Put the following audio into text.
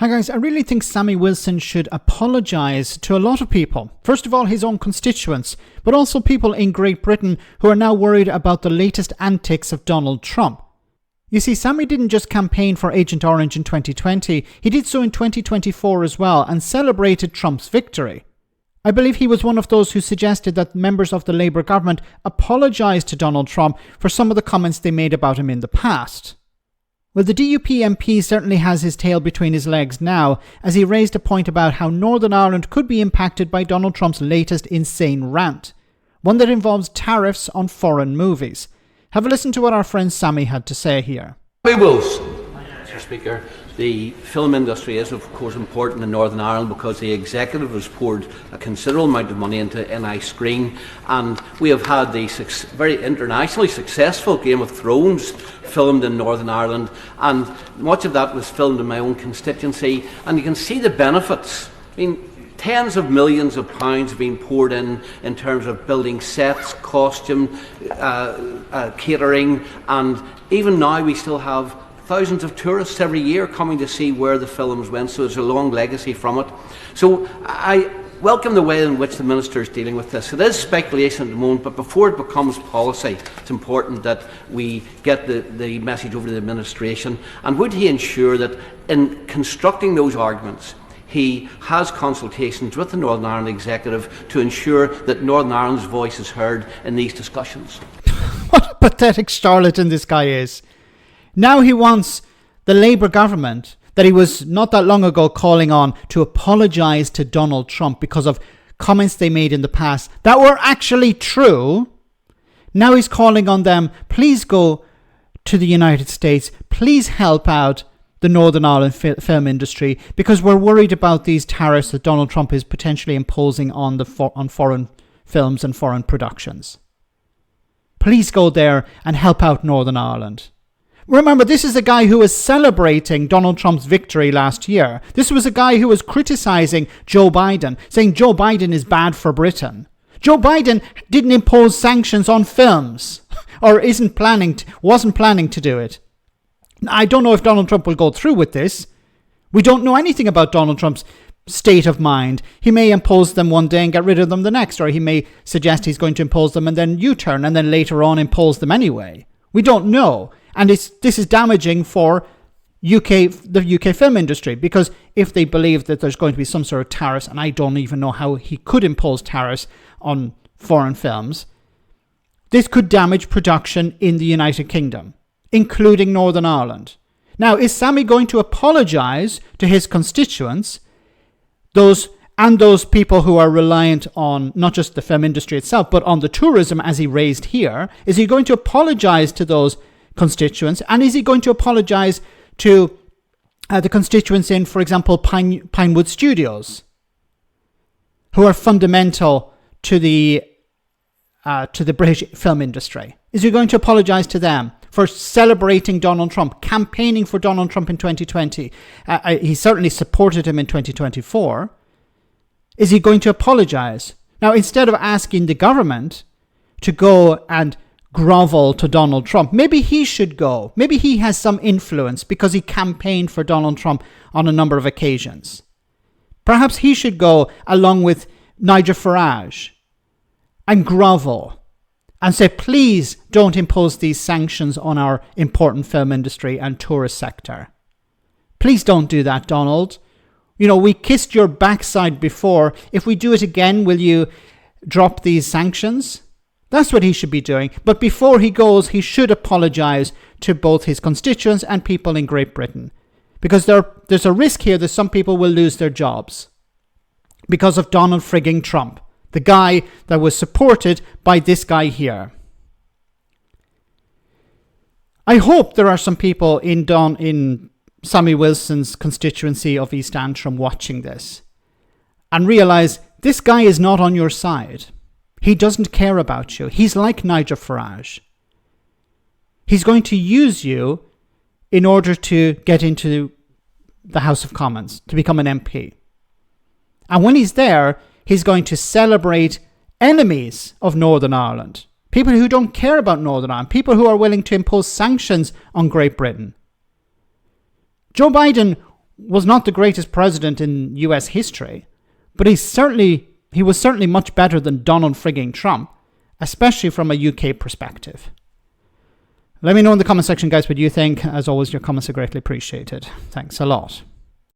Hi guys, I really think Sammy Wilson should apologise to a lot of people. First of all, his own constituents, but also people in Great Britain who are now worried about the latest antics of Donald Trump. You see, Sammy didn't just campaign for Agent Orange in 2020, he did so in 2024 as well and celebrated Trump's victory. I believe he was one of those who suggested that members of the Labour government apologise to Donald Trump for some of the comments they made about him in the past. Well, the DUP MP certainly has his tail between his legs now, as he raised a point about how Northern Ireland could be impacted by Donald Trump's latest insane rant, one that involves tariffs on foreign movies. Have a listen to what our friend Sammy had to say here. Sammy Wilson, Mr. Speaker. The film industry is, of course, important in Northern Ireland because the executive has poured a considerable amount of money into NI Screen, and we have had the very internationally successful Game of Thrones filmed in Northern Ireland, and much of that was filmed in my own constituency, and you can see the benefits. I mean, tens of millions of pounds have been poured in terms of building sets, costume, catering, and even now we still have thousands of tourists every year coming to see where the films went, so there's a long legacy from it. So I welcome the way in which the Minister is dealing with this. It is speculation at the moment, but before it becomes policy, it's important that we get the message over to the administration. And would he ensure that in constructing those arguments, he has consultations with the Northern Ireland Executive to ensure that Northern Ireland's voice is heard in these discussions? What a pathetic charlatan this guy is. Now he wants the Labour government that he was not that long ago calling on to apologise to Donald Trump because of comments they made in the past that were actually true. Now he's calling on them, please go to the United States, please help out the Northern Ireland film industry because we're worried about these tariffs that Donald Trump is potentially imposing on on foreign films and foreign productions. Please go there and help out Northern Ireland. Remember, this is a guy who was celebrating Donald Trump's victory last year. This was a guy who was criticising Joe Biden, saying Joe Biden is bad for Britain. Joe Biden didn't impose sanctions on films, or wasn't planning to do it. I don't know if Donald Trump will go through with this. We don't know anything about Donald Trump's state of mind. He may impose them one day and get rid of them the next, or he may suggest he's going to impose them and then U-turn and then later on impose them anyway. We don't know. And this is damaging for the UK film industry, because if they believe that there's going to be some sort of tariffs, and I don't even know how he could impose tariffs on foreign films, this could damage production in the United Kingdom, including Northern Ireland. Now, is Sammy going to apologise to his constituents, those people who are reliant on not just the film industry itself, but on the tourism as he raised here? Is he going to apologise to those constituents, and is he going to apologise to the constituents in, for example, Pinewood Studios, who are fundamental to the British film industry? Is he going to apologise to them for celebrating Donald Trump, campaigning for Donald Trump in 2020? He certainly supported him in 2024. Is he going to apologise? Now, instead of asking the government to go and grovel to Donald Trump, maybe he should go. Maybe he has some influence because he campaigned for Donald Trump on a number of occasions. Perhaps he should go along with Nigel Farage and grovel and say, please don't impose these sanctions on our important film industry and tourist sector. Please don't do that, Donald. You know, we kissed your backside before. If we do it again, will you drop these sanctions? That's what he should be doing. But before he goes, he should apologise to both his constituents and people in Great Britain. Because there's a risk here that some people will lose their jobs because of Donald frigging Trump, the guy that was supported by this guy here. I hope there are some people in Sammy Wilson's constituency of East Antrim watching this and realise this guy is not on your side. He doesn't care about you. He's like Nigel Farage. He's going to use you in order to get into the House of Commons, to become an MP. And when he's there, he's going to celebrate enemies of Northern Ireland, people who don't care about Northern Ireland, people who are willing to impose sanctions on Great Britain. Joe Biden was not the greatest president in US history, but he was certainly much better than Donald frigging Trump, especially from a UK perspective. Let me know in the comment section, guys, what you think. As always, your comments are greatly appreciated. Thanks a lot.